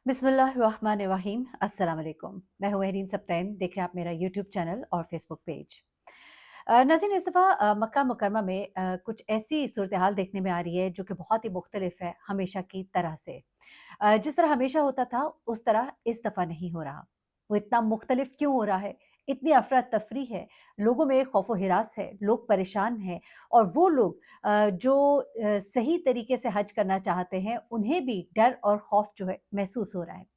बिस्मिल्लाहिर्रहमानिर्रहीम अस्सलाम वालेकुम। मैं हूँ महरीन सब्तैन, देख रहे हैं आप मेरा यूट्यूब चैनल और फेसबुक पेज। नाज़रीन, इस दफ़ा मक्का मुकरमा में कुछ ऐसी सूरत हाल देखने में आ रही है जो कि बहुत ही मुख्तलिफ है हमेशा की तरह से। जिस तरह हमेशा होता था उस तरह इस दफ़ा नहीं हो रहा। वो इतना मुख्तलिफ क्यों हो रहा है? इतनी अफरा तफरी है, लोगों में खौफ व हिरास है, लोग परेशान हैं और वो लोग जो सही तरीके से हज करना चाहते हैं, उन्हें भी डर और खौफ जो है महसूस हो रहा है।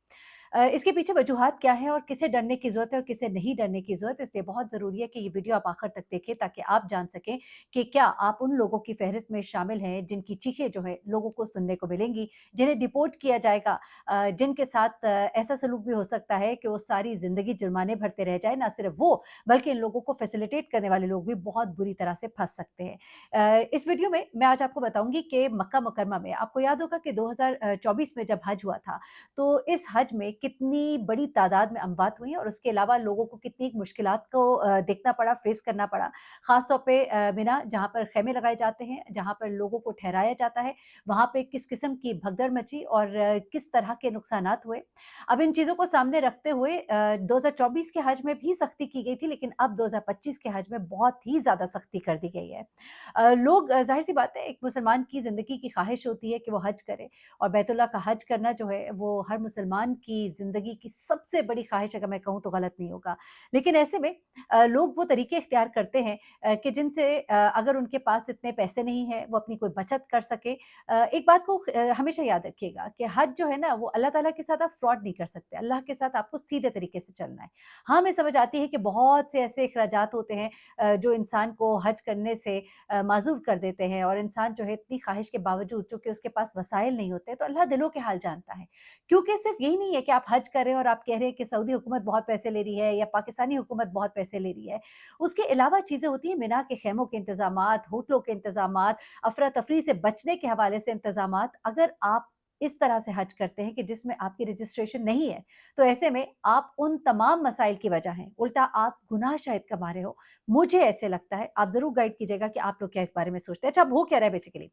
इसके पीछे वजूहात क्या हैं और किसे डरने की ज़रूरत है और किसे नहीं डरने की ज़रूरत है, इसलिए बहुत ज़रूरी है कि ये वीडियो आप आखिर तक देखें ताकि आप जान सकें कि क्या आप उन लोगों की फ़हरिस्त में शामिल हैं जिनकी चीखें जो है लोगों को सुनने को मिलेंगी, जिन्हें डिपोर्ट किया जाएगा, जिनके साथ ऐसा सलूक भी हो सकता है कि वो सारी ज़िंदगी जुर्माने भरते रह जाएँ, ना सिर्फ वो बल्कि इन लोगों को फैसिलिटेट करने वाले लोग भी बहुत बुरी तरह से फँस सकते हैं। इस वीडियो में मैं आज आपको बताऊँगी कि मक्का मुकरमा में आपको याद होगा कि 2024 में जब हज हुआ था, तो इस हज में कितनी बड़ी तादाद में अमवात हुई और उसके अलावा लोगों को कितनी मुश्किलात को देखना पड़ा, फेस करना पड़ा। ख़ास तौर पे मिना जहाँ पर ख़ैमे लगाए जाते हैं, जहाँ पर लोगों को ठहराया जाता है, वहाँ पे किस किस्म की भगदड़ मची और किस तरह के नुकसानात हुए। अब इन चीज़ों को सामने रखते हुए 2024 के हज में भी सख्ती की गई थी, लेकिन अब 2025 के हज में बहुत ही ज़्यादा सख्ती कर दी गई है। लोग ज़ाहिर-सी बात है, एक मुसलमान की ज़िंदगी की ख़्वाहिश होती है कि वो हज करे और बैतुल्लाह का हज करना जो है वो हर मुसलमान की ज़िंदगी की सबसे बड़ी ख़्वाहिश, अगर मैं कहूँ तो गलत नहीं होगा। लेकिन ऐसे में लोग वो तरीके इख्तियार करते हैं कि जिनसे अगर उनके पास इतने पैसे नहीं हैं, वो अपनी कोई बचत कर सके। एक बात को हमेशा याद रखिएगा कि हज जो है ना, वो अल्लाह ताला के साथ आप फ्रॉड नहीं कर सकते। अल्लाह के साथ आपको सीधे तरीके से चलना है। हाँ, हमें समझ आती है कि बहुत से ऐसे अखराजात होते हैं जो इंसान को हज करने से माज़ूर कर देते हैं और इंसान जो है इतनी ख़्वाहिश के बावजूद, चूँकि उसके पास वसाइल नहीं होते, तो अल्लाह दिलों के हाल जानता है। क्योंकि सिर्फ़ यही नहीं है कि आप हज कर रहे हैं और आप कह रहे हैं कि सऊदी हुकूमत बहुत पैसे ले रही है या पाकिस्तानी हुकूमत बहुत पैसे ले रही है। उसके अलावा चीज़ें होती हैं, मिना के ख़ैमों के इंतज़ामात, होटलों के इंतज़ामात, अफ़रा-तफ़री से बचने के हवाले से इंतज़ामात। अगर आप इस तरह से हज करते हैं कि जिसमें आपकी रजिस्ट्रेशन नहीं है, तो ऐसे में आप उन तमाम मसाइल की वजह हैं, उल्टा आप गुनाह शायद कमा रहे हो। मुझे ऐसे लगता है, आप ज़रूर गाइड कीजिएगा कि आप लोग क्या इस बारे में सोचते हैं। अच्छा, अब हो क्या रहा है बेसिकली?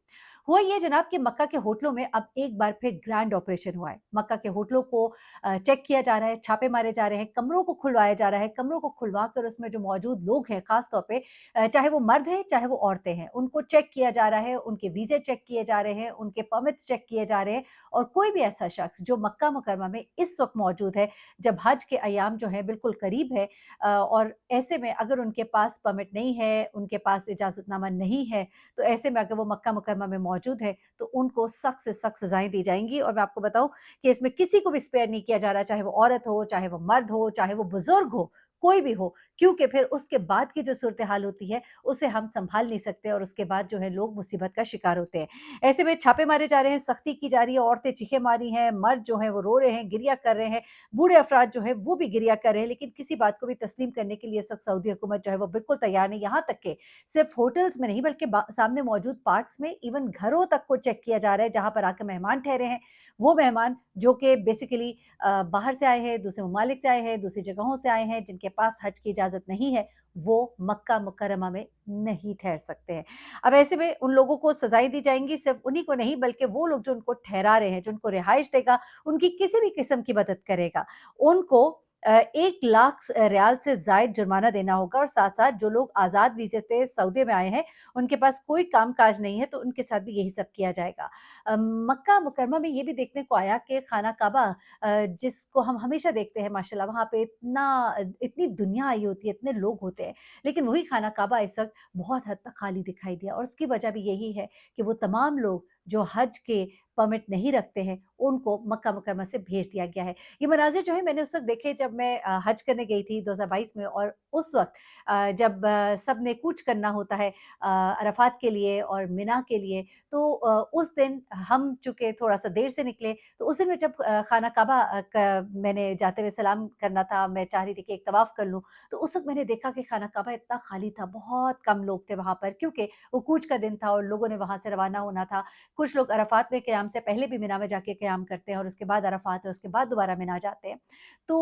हुआ ये जनाब कि मक्का के होटलों में अब एक बार फिर ग्रैंड ऑपरेशन हुआ है। मक्का के होटलों को चेक किया जा रहा है, छापे मारे जा रहे हैं, कमरों को खुलवाया जा रहा है, कमरों को खुलवा कर उसमें जो मौजूद लोग हैं, ख़ास तौर पे चाहे वो मर्द हैं, चाहे वो औरतें हैं, उनको चेक किया जा रहा है, उनके वीज़े चेक किए जा रहे हैं, उनके परमिट्स चेक किए जा रहे हैं और कोई भी ऐसा शख्स जो मक्का मुकर्रमा में इस वक़्त मौजूद है, जब हज के अय्याम जो हैं बिल्कुल करीब है, और ऐसे में अगर उनके पास परमिट नहीं है, उनके पास इजाज़तनामा नहीं है, तो ऐसे में अगर वो मक्का मुकर्रमा में मौजूद है, तो उनको सख्त से सख्त सज़ाएँ दी जाएँगी और मैं आपको बताऊँ कि इसमें किसी को भी स्पेयर नहीं किया जा रहा, चाहे वो औरत हो, चाहे वो मर्द हो, चाहे वो बुज़ुर्ग हो, कोई भी हो, क्योंकि फिर उसके बाद की जो सूरत-ए-हाल होती है, उसे हम सँभाल नहीं सकते और उसके बाद जो है लोग मुसीबत का शिकार होते हैं। ऐसे में छापे मारे जा रहे हैं, सख्ती की जा रही है, औरतें चीखें मारी हैं, मर्द जो हैं वो रो रहे हैं, गिरिया कर रहे हैं, बूढ़े अफ़राद जो हैं वो भी गिरिया कर रहे हैं, लेकिन किसी बात को भी तस्लीम करने के लिए इस वक़्त सऊदी हुकूमत जो है वो बिल्कुल तैयार नहीं। यहाँ तक कि सिर्फ़ होटल्स में नहीं बल्कि बा सामने मौजूद पार्क्स में इवन घरों तक को चेक किया जा रहा है, जहाँ पर आके मेहमान ठहरे हैं। वो मेहमान जो कि बेसिकली बाहर से आए हैं, दूसरे ममालिक से आए हैं, दूसरी जगहों से आए हैं, जिनके पास हज की इजाज़त नहीं है, वो मक्का मुकर्रमा में नहीं ठहर सकते हैं। अब ऐसे में उन लोगों को सज़ाएँ दी जाएँगी, सिर्फ़ उन्हीं को नहीं बल्कि वो लोग जो उनको ठहरा रहे हैं, जो उनको रिहाइश देगा, उनकी किसी भी किस्म की मदद करेगा, उनको 1 लाख रियाल से ज़ायद जुर्माना देना होगा और साथ-साथ जो लोग आज़ाद वीज़े से सऊदी में आए हैं, उनके पास कोई काम-काज नहीं है, तो उनके साथ भी यही सब किया जाएगा। मक्का मुकर्रमा में ये भी देखने को आया कि खाना काबा, जिसको हम हमेशा देखते हैं माशाल्लाह, वहाँ पे इतनी दुनिया आई होती है, इतने लोग होते हैं, लेकिन वही खाना काबा इस वक़्त बहुत हद तक खाली दिखाई दिया और उसकी वजह भी यही है कि वो तमाम लोग जो हज के परमिट नहीं रखते हैं, उनको मक्का मुकर्रमा से भेज दिया गया है। ये मनाज़िर जो है मैंने उस वक़्त देखे जब मैं हज करने गई थी 2022 में और उस वक़्त जब सबने कूच करना होता है अरफ़ात के लिए और मिना के लिए, तो उस दिन हम चूँकि थोड़ा-सा देर से निकले, तो उस दिन मैं जब खाना काबा क मैंने जाते हुए सलाम करना था, मैं चाह रही थी कि एक तवाफ़ कर लूँ, तो उस वक़्त मैंने देखा कि खाना काबा इतना खाली था, बहुत कम लोग थे वहाँ पर क्योंकि वो कूच का दिन था और लोगों ने वहाँ से रवाना होना था। कुछ लोग अरफ़ात में क़याम से पहले भी मिना में जाके क़याम करते हैं और उसके बाद अरफ़ात है, उसके बाद दोबारा मिना जाते हैं। तो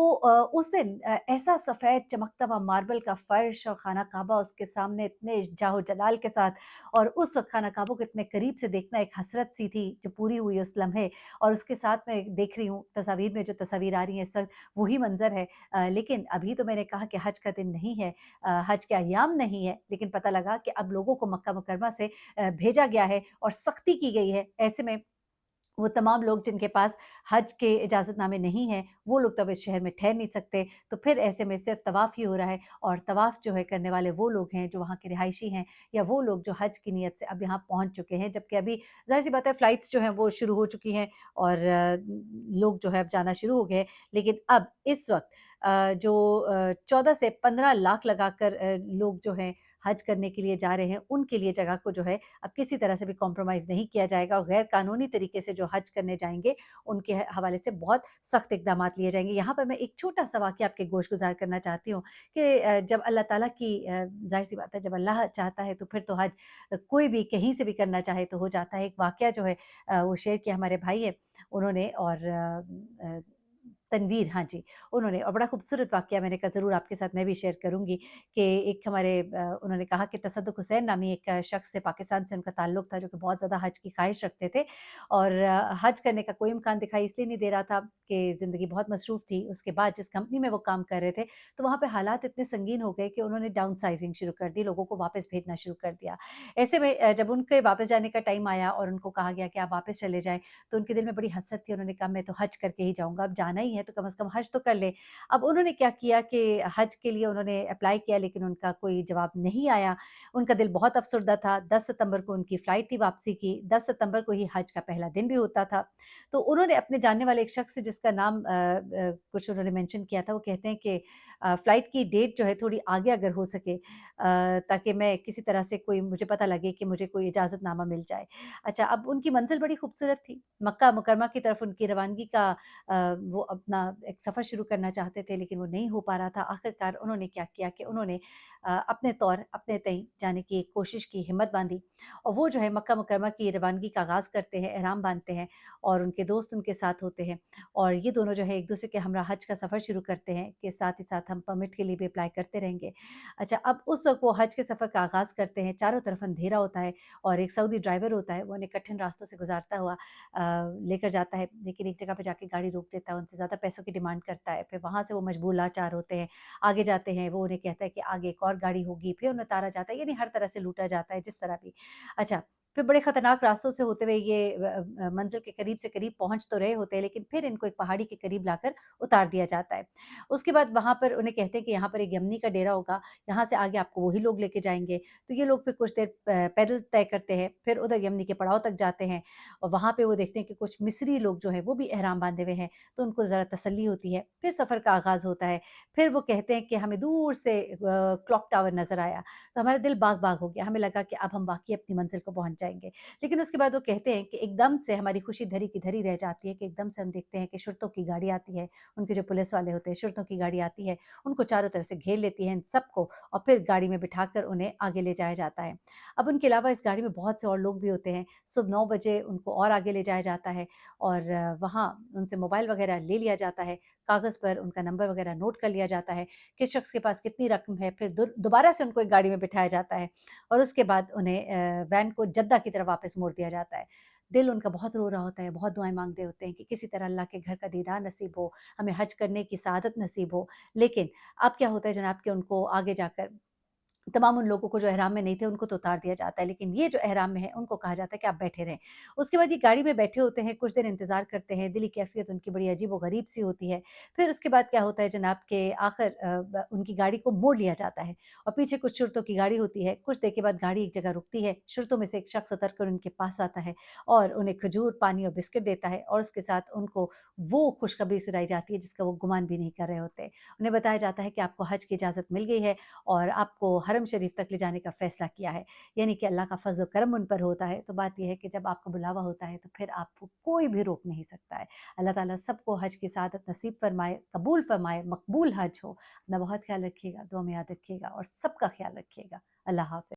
उस दिन ऐसा सफ़ेद चमकता हुआ मार्बल का फ़र्श और खाना काबा उसके सामने इतने जाहो जलाल के साथ, और उस वक़्त खाना काबा को इतने करीब से देखना एक हसरत सी थी जो पूरी हुई उस लम्हे। और उसके साथ मैं देख रही हूँ तस्वीर में, जो तस्वीर आ रही है इस वक़्त वही मंज़र है। लेकिन अभी तो मैंने कहा कि हज का दिन नहीं है, हज के अय्याम नहीं है, लेकिन पता लगा कि अब लोगों को मक्का मुकर्रमा से भेजा गया है और सख्ती की गई है। ऐसे में वो तमाम लोग जिनके पास हज के इजाज़तनामे नहीं हैं, वो लोग तो अब इस शहर में ठहर नहीं सकते। तो फिर ऐसे में सिर्फ़ तवाफ़ ही हो रहा है, और तवाफ़ जो है करने वाले वो लोग हैं जो वहाँ के रिहायशी हैं, या वो लोग जो हज की नीयत से अब यहाँ पहुँच चुके हैं। जबकि अभी ज़ाहिर-सी बात है, फ़्लाइट्स जो हैं वो शुरू हो चुकी हैं और लोग जो है अब जाना शुरू हो गए हैं। लेकिन अब इस वक़्त जो 14 से 15 लाख लगाकर लोग जो हैं हज करने के लिए जा रहे हैं, उनके लिए जगह को जो है अब किसी तरह से भी कॉम्प्रोमाइज़ नहीं किया जाएगा, और गैर कानूनी तरीके से जो हज करने जाएँगे, उनके हवाले से बहुत सख्त इक़दामात लिए जाएँगे। यहाँ पर मैं एक छोटा-सा वाक़या आपके गोश-गुज़ार करना चाहती हूँ कि जब अल्लाह ताला की ज़ाहिर-सी बात है, जब अल्लाह चाहता है तो फिर तो हज कोई भी कहीं से भी करना चाहे तो हो जाता है। एक वाक़या जो है वो शेयर किया हमारे भाई हैं उन्होंने, और तनवीर, हाँ जी, उन्होंने, और बड़ा खूबसूरत वाक़या, मैंने कहा ज़रूर आपके साथ मैं भी शेयर करूँगी कि एक हमारे उन्होंने कहा कि तसद्दुक़ हुसैन नामी एक शख़्स थे, पाकिस्तान से उनका ताल्लुक़ था, जो कि बहुत ज़्यादा हज की ख़्वाहिश रखते थे, और हज करने का कोई इम्कान दिखाई इसलिए नहीं दे रहा था कि ज़िंदगी बहुत मसरूफ़ थी। उसके बाद जिस कंपनी में वो काम कर रहे थे, तो वहाँ पे हालात इतने संगीन हो गए कि उन्होंने डाउन साइज़िंग शुरू कर दी, लोगों को वापस भेजना शुरू कर दिया। ऐसे में जब उनके वापस जाने का टाइम आया और उनको कहा गया कि आप वापस चले जाएँ, तो उनके दिल में बड़ी हसरत थी। उन्होंने कहा मैं तो हज करके ही जाऊँगा, अब जाना ही है तो कम से कम हज तो कर लें। अब उन्होंने क्या किया कि हज के लिए उन्होंने अप्लाई किया, लेकिन उनका कोई जवाब नहीं आया। उनका दिल बहुत अफ़सरदा था। 10 सितंबर को उनकी फ़्लाइट थी वापसी की, 10 सितंबर को ही हज का पहला दिन भी होता था। तो उन्होंने अपने जानने वाले एक शख़्स से, जिसका नाम कुछ उन्होंने मेंशन किया था, वो कहते हैं कि फ़्लाइट की डेट जो है थोड़ी आगे अगर हो सके, ताकि मैं किसी तरह से, कोई मुझे पता लगे कि मुझे कोई इजाज़तनामा मिल जाए। अच्छा, अब उनकी मंज़िल बड़ी खूबसूरत थी। मक्का मुकर्रमा की तरफ उनकी रवानगी का वो अपना एक सफ़र शुरू करना चाहते थे, लेकिन वो नहीं हो पा रहा था। आखिरकार उन्होंने क्या किया कि उन्होंने अपने तौर अपने तईं जाने की एक कोशिश की, हिम्मत बाँधी, और वो जो है मक्का मुकर्रमा की रवानगी का आगाज़ करते हैं, एहराम बाँधते हैं, और उनके दोस्त उनके साथ होते हैं, और ये दोनों जो है एक-दूसरे के हमरा हज का सफ़र शुरू करते हैं कि साथ ही साथ हम परमिट के लिए भी अप्लाई करते रहेंगे। अच्छा, अब उस वक़्त वो हज के सफ़र का आगाज़ करते हैं, चारों तरफ अंधेरा होता है, और एक सऊदी ड्राइवर होता है, वो उन्हें कठिन रास्तों से गुज़ारता हुआ लेकर जाता है, लेकिन एक जगह पे जाके गाड़ी रोक देता है, उनसे ज़्यादा पैसों की डिमांड करता है। फिर वहाँ से वो मजबूर लाचार होते हैं, आगे जाते हैं, वो उन्हें कहता है कि आगे एक और गाड़ी होगी, फिर उन्हें उतारा जाता है, यानी हर तरह से लूटा जाता है, जिस तरह भी। अच्छा, फिर बड़े खतरनाक रास्तों से होते हुए ये मंज़िल के करीब से करीब पहुँच तो रहे होते हैं, लेकिन फिर इनको एक पहाड़ी के करीब लाकर उतार दिया जाता है। उसके बाद वहाँ पर उन्हें कहते हैं कि यहाँ पर एक यमनी का डेरा होगा, यहाँ से आगे आपको वही लोग लेके जाएँगे। तो ये लोग फिर कुछ देर पैदल तय करते हैं, फिर उधर यमनी के पड़ाव तक जाते हैं, और वहाँ पे वो देखते हैं कि कुछ मिस्री लोग जो हैं वो भी एहराम बाँधे हुए हैं, तो उनको ज़रा तसल्ली होती है। फिर सफ़र का आगाज़ होता है। फिर वो कहते हैं कि हमें दूर से क्लॉक टावर नज़र आया, तो हमारा दिल बाग-बाग हो गया। हमें लगा कि अब हम वाक़ई अपनी मंज़िल को पहुँच जाएँगे। लेकिन उसके बाद वो कहते हैं कि एकदम से हमारी खुशी धरी की धरी रह जाती है कि एकदम से हम देखते हैं कि शुर्तों की गाड़ी आती है, उनके जो पुलिस वाले होते हैं, शुर्तों की गाड़ी आती है, उनको चारों तरफ से घेर लेती है इन सबको, और फिर गाड़ी में बिठाकर उन्हें आगे ले जाया जाता है। अब उनके अलावा इस गाड़ी में बहुत से और लोग भी होते हैं। सुबह 9 बजे उनको और आगे ले जाया जाता है, और वहाँ उनसे मोबाइल वग़ैरह ले लिया जाता है, कागज़ पर उनका नंबर वग़ैरह नोट कर लिया जाता है, किस शख़्स के पास कितनी रकम है, फिर दोबारा से उनको एक गाड़ी में बिठाया जाता है, और उसके बाद उन्हें वैन को जद्दा की तरफ वापस मोड़ दिया जाता है। दिल उनका बहुत रो रहा होता है, बहुत दुआएँ माँग रहे होते हैं कि किसी तरह अल्लाह के घर का दीदार नसीब हो, हमें हज करने की सआदत नसीब हो। लेकिन अब क्या होता है जनाब कि उनको आगे जाकर तमाम उन लोगों को जो एहराम में नहीं थे उनको तो उतार दिया जाता है, लेकिन ये जो एहराम में है उनको कहा जाता है कि आप बैठे रहें। उसके बाद ये गाड़ी में बैठे होते हैं, कुछ देर इंतज़ार करते हैं, दिली कैफ़ियत उनकी बड़ी अजीब-ओ-गरीब सी होती है। फिर उसके बाद क्या होता है जनाब के आखिर उनकी गाड़ी को मोड़ लिया जाता है, और पीछे कुछ शुर्तों की गाड़ी होती है। कुछ देर के बाद गाड़ी एक जगह रुकती है, शुर्तों में से एक शख़्स उतर कर उनके पास आता है, और उन्हें खजूर, पानी और बिस्किट देता है, और उसके साथ उनको वो खुशखबरी सुनाई जाती है जिसका वो गुमान भी नहीं कर रहे होते। उन्हें बताया जाता है कि आपको हज की इजाज़त मिल गई है, और आपको हरम शरीफ तक ले जाने का फ़ैसला किया है। यानी कि अल्लाह का फ़ज़्ल व करम उन पर होता है। तो बात ये है कि जब आपका बुलावा होता है तो फिर आपको कोई भी रोक नहीं सकता है। अल्लाह ताला सबको हज की सआदत नसीब फ़रमाए, कबूल फ़रमाए, मकबूल हज हो। अपना बहुत ख़्याल रखिएगा, दुआ में याद रखिएगा, और सबका ख़्याल रखिएगा। अल्लाह हाफ़िज़।